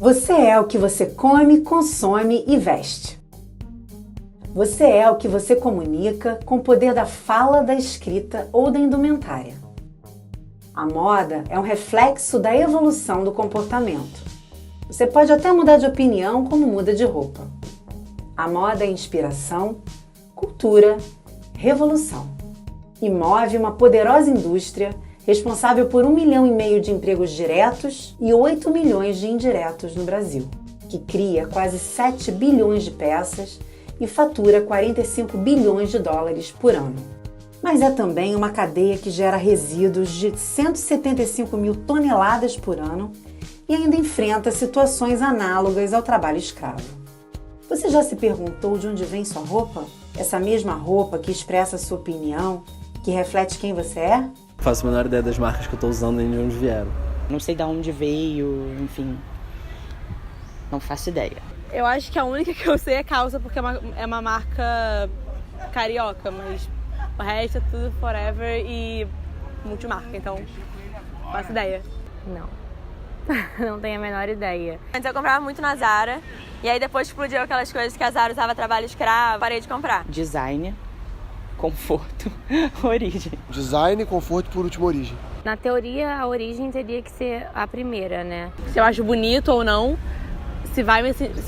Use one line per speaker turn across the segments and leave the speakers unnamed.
Você é o que você come, consome e veste. Você é o que você comunica com o poder da fala, da escrita ou da indumentária. A moda é um reflexo da evolução do comportamento. Você pode até mudar de opinião como muda de roupa. A moda é inspiração, cultura, revolução. E move uma poderosa indústria responsável por 1,5 milhão de empregos diretos e 8 milhões de indiretos no Brasil, que cria quase 7 bilhões de peças e fatura 45 bilhões de dólares por ano. Mas é também uma cadeia que gera resíduos de 175 mil toneladas por ano e ainda enfrenta situações análogas ao trabalho escravo. Você já se perguntou de onde vem sua roupa? Essa mesma roupa que expressa sua opinião, que reflete quem você é?
Faço a menor ideia das marcas que eu estou usando nem de onde vieram.
Não sei de onde veio, enfim. Não faço ideia.
Eu acho que a única que eu sei é calça, porque é uma marca carioca, mas o resto é tudo forever e multimarca, então não faço ideia.
Não. Não tenho a menor ideia.
Antes eu comprava muito na Zara, e aí depois explodiu aquelas coisas que a Zara usava trabalho escravo, parei de comprar.
Design, conforto, origem.
Design, conforto, por último, origem.
Na teoria, a origem teria que ser a primeira, né?
Se eu acho bonito ou não, se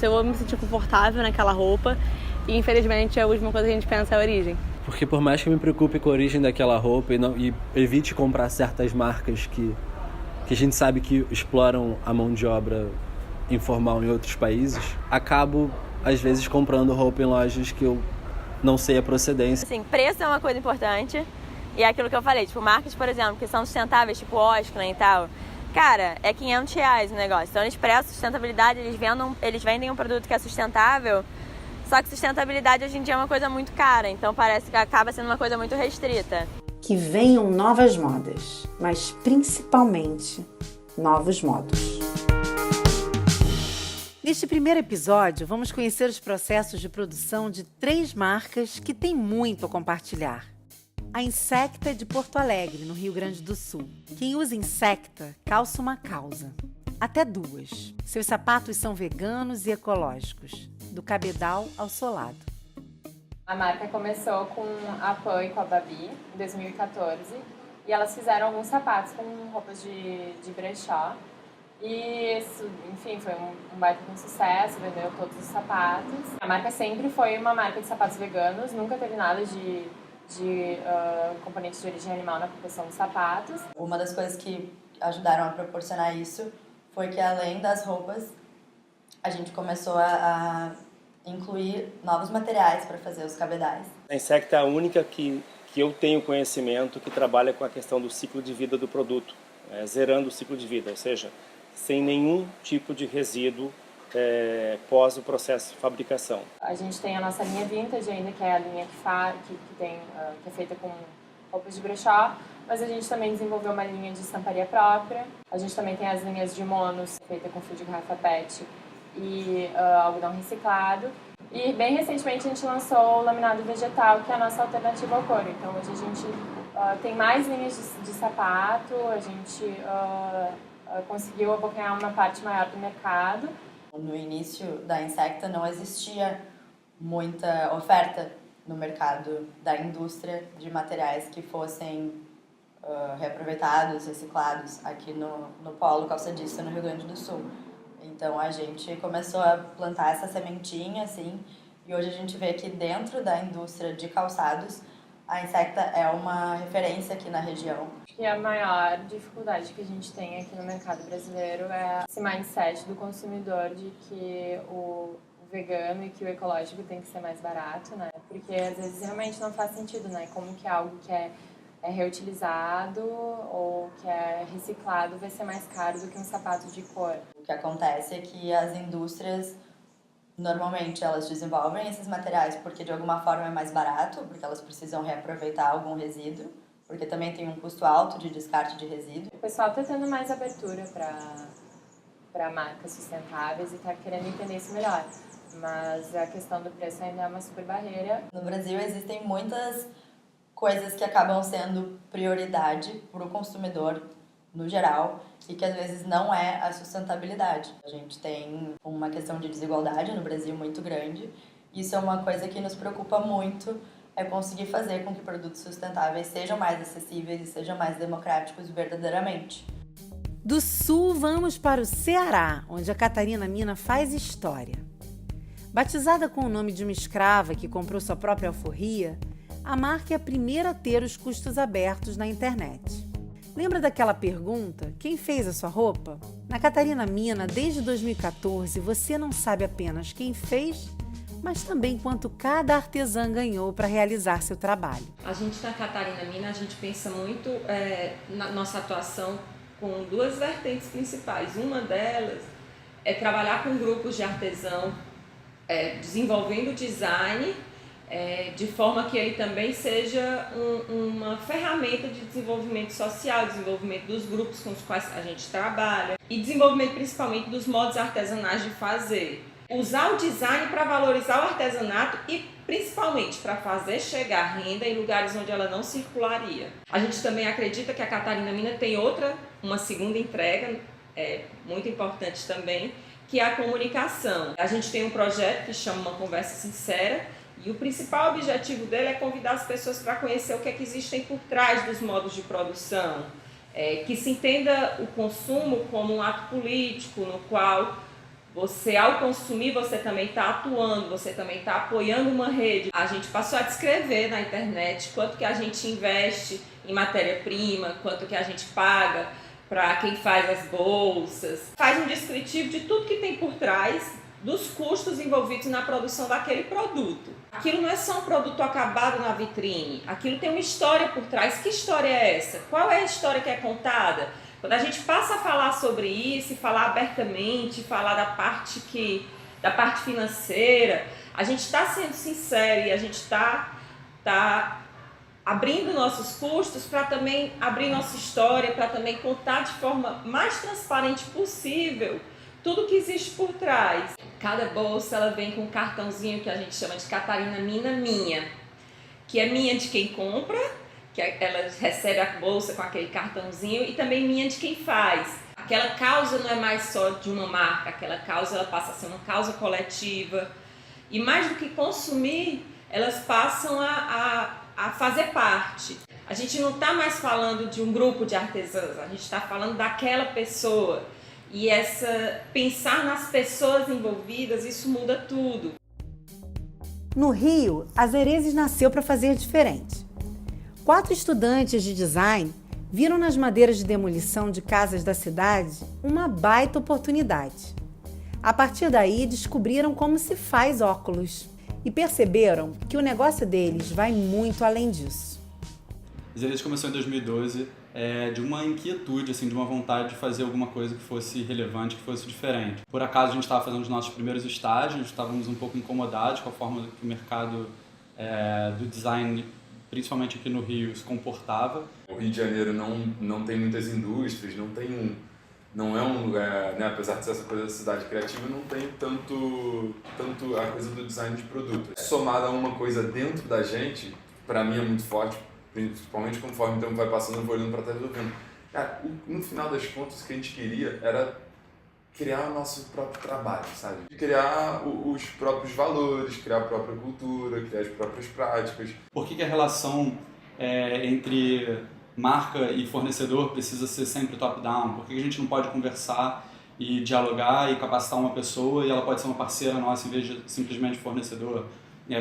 eu vou me sentir confortável naquela roupa, e infelizmente a última coisa que a gente pensa é a origem.
Porque por mais que eu me preocupe com a origem daquela roupa e evite comprar certas marcas que a gente sabe que exploram a mão de obra informal em outros países, acabo, às vezes, comprando roupa em lojas que eu não sei a procedência.
Assim, preço é uma coisa importante, e é aquilo que eu falei, tipo, marcas, por exemplo, que são sustentáveis, tipo Osklen e tal, cara, é R$500 o negócio. Então eles prestam sustentabilidade, eles vendem um produto que é sustentável, só que sustentabilidade hoje em dia é uma coisa muito cara, então parece que acaba sendo uma coisa muito restrita.
Que venham novas modas, mas principalmente novos modos. Neste primeiro episódio, vamos conhecer os processos de produção de 3 marcas que têm muito a compartilhar. A Insecta é de Porto Alegre, no Rio Grande do Sul. Quem usa Insecta calça uma causa. Até 2. Seus sapatos são veganos e ecológicos, do cabedal ao solado.
A marca começou com a Pan e com a Babi, em 2014, e elas fizeram alguns sapatos com roupas de brechó. E isso, enfim, foi um baita de um sucesso, vendeu todos os sapatos. A marca sempre foi uma marca de sapatos veganos, nunca teve nada de componentes de origem animal na confecção dos sapatos.
Uma das coisas que ajudaram a proporcionar isso foi que, além das roupas, a gente começou a incluir novos materiais para fazer os cabedais.
A Insecta é a única que eu tenho conhecimento que trabalha com a questão do ciclo de vida do produto, zerando o ciclo de vida, ou seja, sem nenhum tipo de resíduo pós o processo de fabricação.
A gente tem a nossa linha vintage ainda, que é a linha que é feita com roupas de brechó, mas a gente também desenvolveu uma linha de estamparia própria. A gente também tem as linhas de monos, feita com fio de garrafa PET e algodão reciclado. E bem recentemente a gente lançou o laminado vegetal, que é a nossa alternativa ao couro. Então hoje a gente tem mais linhas de sapato, a gente conseguiu abocanhar uma parte maior do mercado.
No início da Insecta não existia muita oferta no mercado da indústria de materiais que fossem reaproveitados, reciclados aqui no polo calçadista no Rio Grande do Sul. Então a gente começou a plantar essa sementinha, assim, e hoje a gente vê que dentro da indústria de calçados a Insecta é uma referência aqui na região.
E a maior dificuldade que a gente tem aqui no mercado brasileiro é esse mindset do consumidor de que o vegano e que o ecológico tem que ser mais barato, né? Porque às vezes realmente não faz sentido, né? Como que algo que é reutilizado ou que é reciclado vai ser mais caro do que um sapato de cor.
O que acontece é que as indústrias, normalmente, elas desenvolvem esses materiais porque de alguma forma é mais barato, porque elas precisam reaproveitar algum resíduo, porque também tem um custo alto de descarte de resíduo.
O pessoal está tendo mais abertura para marcas sustentáveis e está querendo entender isso melhor, mas a questão do preço ainda é uma super barreira.
No Brasil existem muitas coisas que acabam sendo prioridade para o consumidor no geral, e que às vezes não é a sustentabilidade. A gente tem uma questão de desigualdade no Brasil muito grande. Isso é uma coisa que nos preocupa muito, é conseguir fazer com que produtos sustentáveis sejam mais acessíveis e sejam mais democráticos verdadeiramente.
Do sul, vamos para o Ceará, onde a Catarina Mina faz história. Batizada com o nome de uma escrava que comprou sua própria alforria, a marca é a primeira a ter os custos abertos na internet. Lembra daquela pergunta, quem fez a sua roupa? Na Catarina Mina, desde 2014, você não sabe apenas quem fez, mas também quanto cada artesã ganhou para realizar seu trabalho.
A gente na Catarina Mina, a gente pensa muito na nossa atuação com duas vertentes principais. Uma delas é trabalhar com grupos de artesão, desenvolvendo design, de forma que ele também seja uma ferramenta de desenvolvimento social, desenvolvimento dos grupos com os quais a gente trabalha e desenvolvimento principalmente dos modos artesanais de fazer. Usar o design para valorizar o artesanato e principalmente para fazer chegar renda em lugares onde ela não circularia. A gente também acredita que a Catarina Mina tem uma segunda entrega, muito importante também, que é a comunicação. A gente tem um projeto que chama Uma Conversa Sincera e o principal objetivo dele é convidar as pessoas para conhecer o que é que existem por trás dos modos de produção, que se entenda o consumo como um ato político no qual você, ao consumir, você também está atuando, você também está apoiando uma rede. A gente passou a descrever na internet quanto que a gente investe em matéria-prima, quanto que a gente paga para quem faz as bolsas. Faz um descritivo de tudo que tem por trás dos custos envolvidos na produção daquele produto. Aquilo não é só um produto acabado na vitrine, aquilo tem uma história por trás. Que história é essa? Qual é a história que é contada? Quando a gente passa a falar sobre isso, falar abertamente, falar da parte financeira, a gente está sendo sincero e a gente está abrindo nossos custos para também abrir nossa história, para também contar de forma mais transparente possível tudo que existe por trás. Cada bolsa ela vem com um cartãozinho que a gente chama de Catarina Mina Minha, que é minha de quem compra, que ela recebe a bolsa com aquele cartãozinho, e também minha de quem faz. Aquela causa não é mais só de uma marca, aquela causa ela passa a ser uma causa coletiva. E mais do que consumir, elas passam a fazer parte. A gente não está mais falando de um grupo de artesãs, a gente está falando daquela pessoa. E pensar nas pessoas envolvidas, isso muda tudo.
No Rio, a Zerezes nasceu para fazer diferente. 4 estudantes de design viram nas madeiras de demolição de casas da cidade uma baita oportunidade. A partir daí, descobriram como se faz óculos e perceberam que o negócio deles vai muito além disso.
A Zerezes começou em 2012 de uma inquietude, assim, de uma vontade de fazer alguma coisa que fosse relevante, que fosse diferente. Por acaso, a gente estava fazendo os nossos primeiros estágios, estávamos um pouco incomodados com a forma que o mercado do design, principalmente aqui no Rio, se comportava.
O Rio de Janeiro não tem muitas indústrias, não é um lugar, né, apesar de ser essa coisa da cidade criativa, não tem tanto a coisa do design de produto. Somado a uma coisa dentro da gente, para mim é muito forte, principalmente conforme o tempo vai passando, eu vou olhando para trás e vou vendo. Cara, no final das contas, o que a gente queria era criar o nosso próprio trabalho, sabe? Criar os próprios valores, criar a própria cultura, criar as próprias práticas.
Por que a relação entre marca e fornecedor precisa ser sempre top-down? Por que a gente não pode conversar e dialogar e capacitar uma pessoa e ela pode ser uma parceira nossa em vez de simplesmente fornecedor?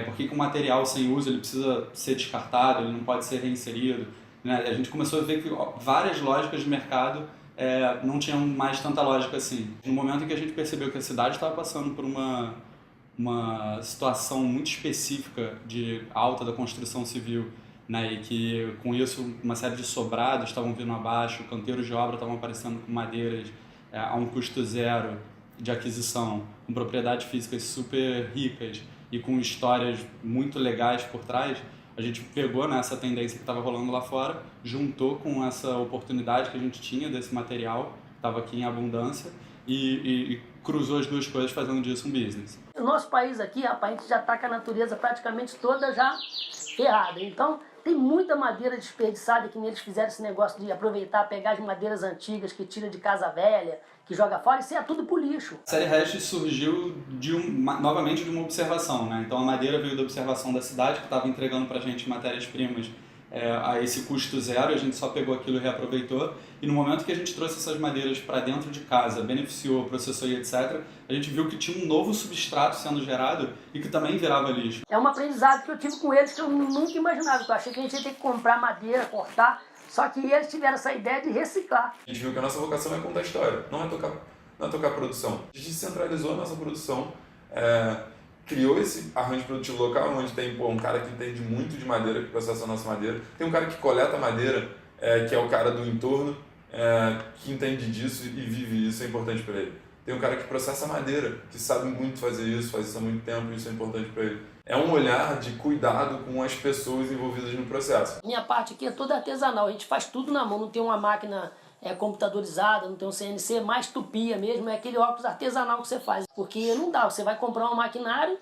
Por que o material sem uso ele precisa ser descartado, ele não pode ser reinserido? Né? A gente começou a ver que várias lógicas de mercado não tinham mais tanta lógica assim. No momento em que a gente percebeu que a cidade estava passando por uma situação muito específica de alta da construção civil, né, e que com isso uma série de sobrados estavam vindo abaixo, canteiros de obra estavam aparecendo com madeiras a um custo zero de aquisição, com propriedades físicas super ricas e com histórias muito legais por trás, a gente pegou nessa tendência que estava rolando lá fora, juntou com essa oportunidade que a gente tinha desse material, estava aqui em abundância, e cruzou as duas coisas fazendo disso um business.
O nosso país aqui, rapaz, a gente já está com a natureza praticamente toda já errada. Então, Tem muita madeira desperdiçada que eles fizeram esse negócio de aproveitar, pegar as madeiras antigas que tira de casa velha, que joga fora, isso é tudo pro lixo.
A série Hash surgiu novamente de uma observação, né? Então a madeira veio da observação da cidade, que estava entregando pra gente matérias-primas a esse custo zero, a gente só pegou aquilo e reaproveitou. E no momento que a gente trouxe essas madeiras para dentro de casa, beneficiou, processou e etc., a gente viu que tinha um novo substrato sendo gerado e que também virava lixo.
É um aprendizado que eu tive com eles que eu nunca imaginava. Eu achei que a gente ia ter que comprar madeira, cortar, só que eles tiveram essa ideia de reciclar.
A gente viu que a nossa vocação é contar história, não é tocar produção. A gente centralizou a nossa produção, criou esse arranjo produtivo local, onde tem um cara que entende muito de madeira, que processa a nossa madeira. Tem um cara que coleta madeira, que é o cara do entorno, que entende disso e vive isso, é importante para ele. Tem um cara que processa madeira, que sabe muito fazer isso, faz isso há muito tempo, e isso é importante para ele. É um olhar de cuidado com as pessoas envolvidas no processo.
Minha parte aqui é toda artesanal, a gente faz tudo na mão, não tem uma máquina computadorizada, não tem um CNC, mais tupia mesmo, é aquele óculos artesanal que você faz. Porque não dá, você vai comprar um maquinário,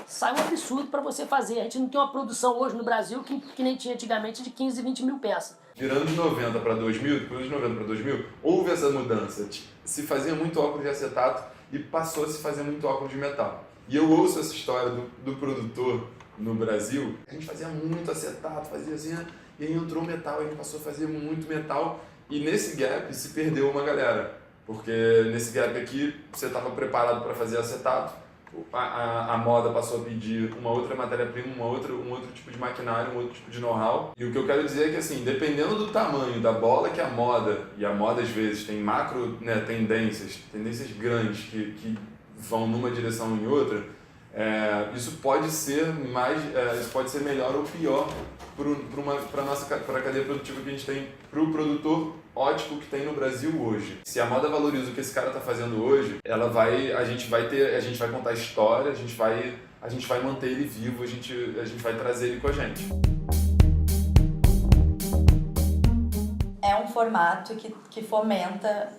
sai um absurdo para você fazer. A gente não tem uma produção hoje no Brasil que nem tinha antigamente de 15, 20 mil peças.
Virando de 90 para 2000, depois de 90 para 2000, houve essa mudança. Se fazia muito óculos de acetato e passou a se fazer muito óculos de metal. E eu ouço essa história do produtor no Brasil. A gente fazia muito acetato, fazia assim, e aí entrou metal, a gente passou a fazer muito metal. E nesse gap se perdeu uma galera. Porque nesse gap aqui, você estava preparado para fazer acetato, a moda passou a pedir uma outra matéria-prima, um outro tipo de maquinário, um outro tipo de know-how. E o que eu quero dizer é que, assim, dependendo do tamanho da bola que a moda, e a moda às vezes tem macro, né, tendências grandes que vão numa direção ou em outra, isso pode ser melhor ou pior para a cadeia produtiva que a gente tem, para o produtor ótico que tem no Brasil hoje. Se a moda valoriza o que esse cara está fazendo hoje, a gente vai contar história, a gente vai manter ele vivo, a gente vai trazer ele com a gente.
É um formato que fomenta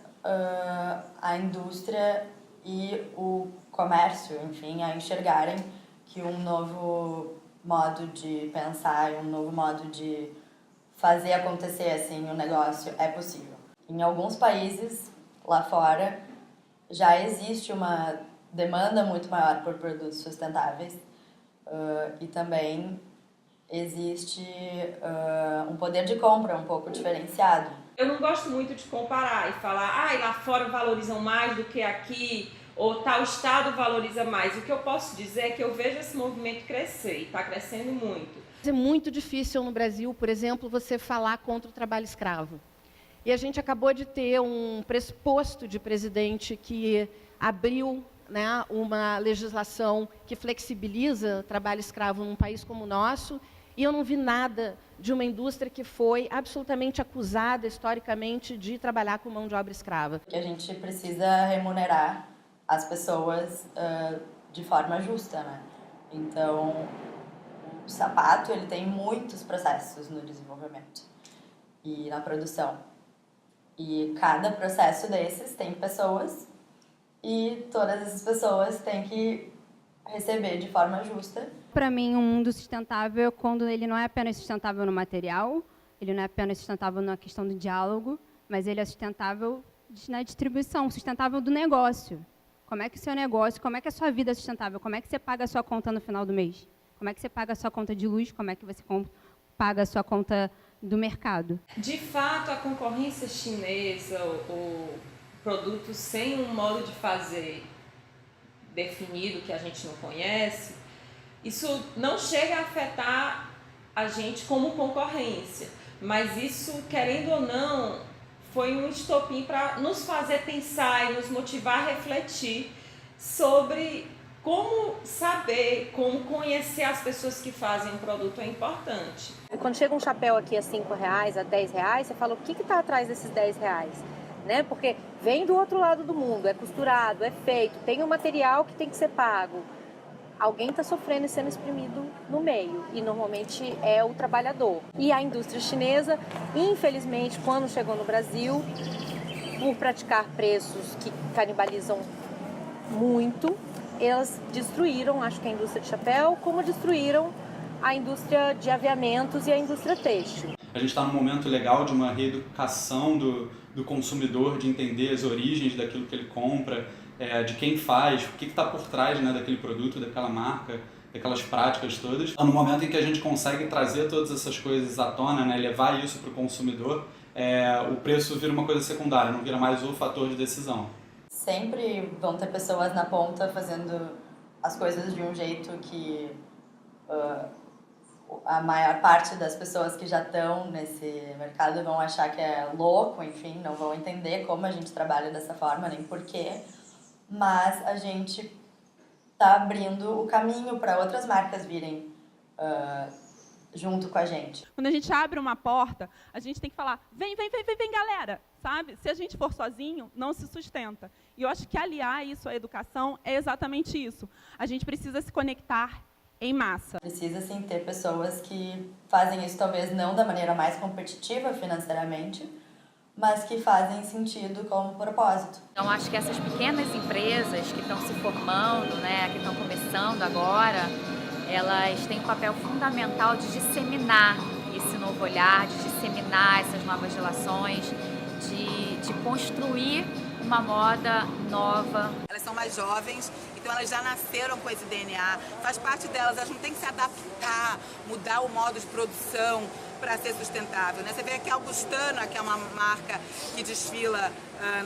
a indústria e o comércio, enfim, a enxergarem que um novo modo de pensar, um novo modo de fazer acontecer assim o negócio é possível. Em alguns países lá fora já existe uma demanda muito maior por produtos sustentáveis e também existe um poder de compra um pouco diferenciado.
Eu não gosto muito de comparar e falar, lá fora valorizam mais do que aqui, ou tal estado valoriza mais. O que eu posso dizer é que eu vejo esse movimento crescer, e está crescendo muito.
É muito difícil no Brasil, por exemplo, você falar contra o trabalho escravo. E a gente acabou de ter um pressuposto de presidente que abriu, né, uma legislação que flexibiliza o trabalho escravo num país como o nosso, e eu não vi nada de uma indústria que foi absolutamente acusada, historicamente, de trabalhar com mão de obra escrava.
Que a gente precisa remunerar as pessoas de forma justa, né? Então, o sapato ele tem muitos processos no desenvolvimento e na produção. E cada processo desses tem pessoas e todas essas pessoas têm que receber de forma justa.
Para mim, um mundo sustentável é quando ele não é apenas sustentável no material, ele não é apenas sustentável na questão do diálogo, mas ele é sustentável na distribuição, sustentável do negócio. Como é que o seu negócio, como é que a sua vida é sustentável? Como é que você paga a sua conta no final do mês? Como é que você paga a sua conta de luz? Como é que você paga a sua conta do mercado?
De fato, a concorrência chinesa, o produto sem um modo de fazer definido que a gente não conhece, isso não chega a afetar a gente como concorrência, mas isso, querendo ou não, foi um estopim para nos fazer pensar e nos motivar a refletir sobre como saber, como conhecer as pessoas que fazem um produto é importante.
Quando chega um chapéu aqui a R$5, a R$10, você fala o que está atrás desses R$10? Né? Porque vem do outro lado do mundo, é costurado, é feito, tem um material que tem que ser pago. Alguém está sofrendo e sendo exprimido no meio, e normalmente é o trabalhador. E a indústria chinesa, infelizmente, quando chegou no Brasil, por praticar preços que canibalizam muito, elas destruíram, acho que a indústria de chapéu, como destruíram a indústria de aviamentos e a indústria têxtil.
A gente está num momento legal de uma reeducação do consumidor, de entender as origens daquilo que ele compra, de quem faz, o que está por trás, né, daquele produto, daquela marca, daquelas práticas todas. No momento em que a gente consegue trazer todas essas coisas à tona, né, levar isso para o consumidor, o preço vira uma coisa secundária, não vira mais o fator de decisão.
Sempre vão ter pessoas na ponta fazendo as coisas de um jeito que a maior parte das pessoas que já estão nesse mercado vão achar que é louco, enfim, não vão entender como a gente trabalha dessa forma, nem porquê, mas a gente está abrindo o caminho para outras marcas virem junto com a gente.
Quando a gente abre uma porta, a gente tem que falar, vem galera, sabe? Se a gente for sozinho, não se sustenta. E eu acho que aliar isso à educação é exatamente isso. A gente precisa se conectar em massa.
Precisa, sim, ter pessoas que fazem isso talvez não da maneira mais competitiva financeiramente, mas que fazem sentido como propósito.
Então, acho que essas pequenas empresas que estão se formando, né, que estão começando agora, elas têm um papel fundamental de disseminar esse novo olhar, de disseminar essas novas relações, de construir uma moda nova.
Elas são mais jovens, então elas já nasceram com esse DNA, faz parte delas, elas não têm que se adaptar, mudar o modo de produção para ser sustentável, né? Você vê aqui a Augustana, que é uma marca que desfila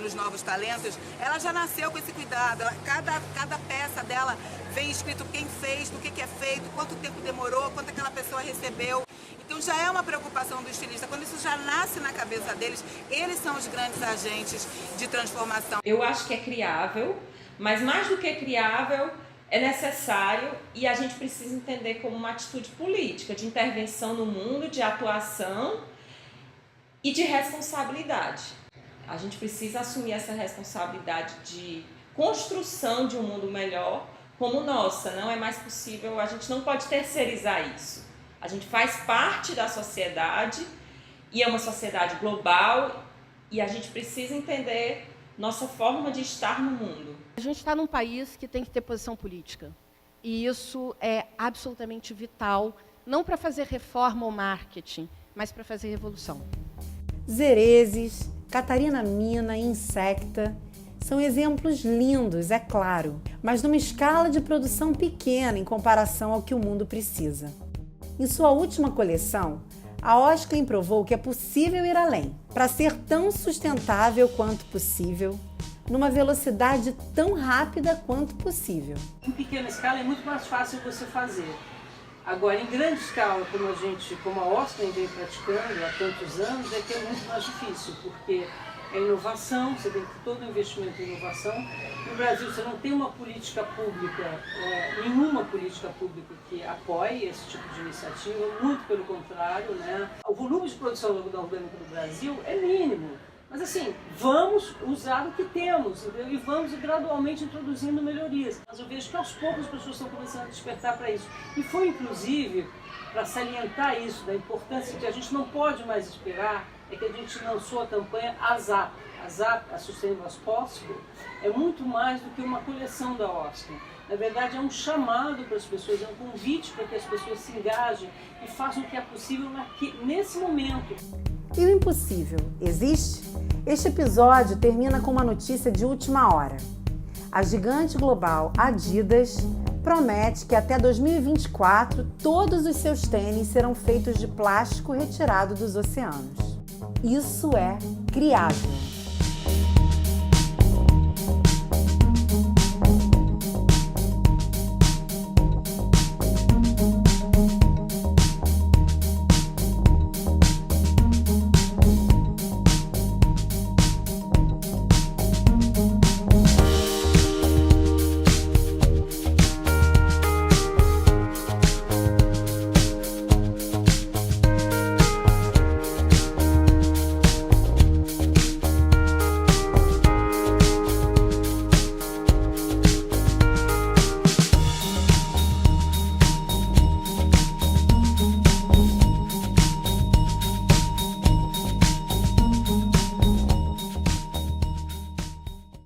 nos Novos Talentos, ela já nasceu com esse cuidado, cada peça dela vem escrito quem fez, do que é feito, quanto tempo demorou, quanto aquela pessoa recebeu. Então já é uma preocupação do estilista. Quando isso já nasce na cabeça deles, eles são os grandes agentes de transformação.
Eu acho que é criável, mas mais do que criável, é necessário e a gente precisa entender como uma atitude política, de intervenção no mundo, de atuação e de responsabilidade. A gente precisa assumir essa responsabilidade de construção de um mundo melhor como nossa. Não é mais possível, a gente não pode terceirizar isso. A gente faz parte da sociedade e é uma sociedade global e a gente precisa entender nossa forma de estar no mundo.
A gente está num país que tem que ter posição política. E isso é absolutamente vital, não para fazer reforma ou marketing, mas para fazer revolução.
Zerezes, Catarina Mina e Insecta são exemplos lindos, é claro, mas numa escala de produção pequena em comparação ao que o mundo precisa. Em sua última coleção, a Osklen provou que é possível ir além, para ser tão sustentável quanto possível, numa velocidade tão rápida quanto possível.
Em pequena escala é muito mais fácil você fazer. Agora, em grande escala, como a Osklen vem praticando há tantos anos, é que é muito mais difícil, porque é inovação, você tem que ter todo o investimento em inovação. No Brasil, você não tem uma política pública, nenhuma política pública que apoie esse tipo de iniciativa, muito pelo contrário, né? O volume de produção da algodão orgânico no Brasil é mínimo. Mas assim, vamos usar o que temos, entendeu? E vamos gradualmente introduzindo melhorias. Mas eu vejo que aos poucos as pessoas estão começando a despertar para isso. E foi inclusive para salientar isso, da importância que a gente não pode mais esperar, é que a gente lançou a campanha ASAP. ASAP, a Sustainable as Possible, é muito mais do que uma coleção da Osklen. Na verdade, é um chamado para as pessoas, é um convite para que as pessoas se engajem e façam o que é possível nesse momento.
E o impossível existe? Este episódio termina com uma notícia de última hora. A gigante global Adidas promete que até 2024 todos os seus tênis serão feitos de plástico retirado dos oceanos. Isso é criável.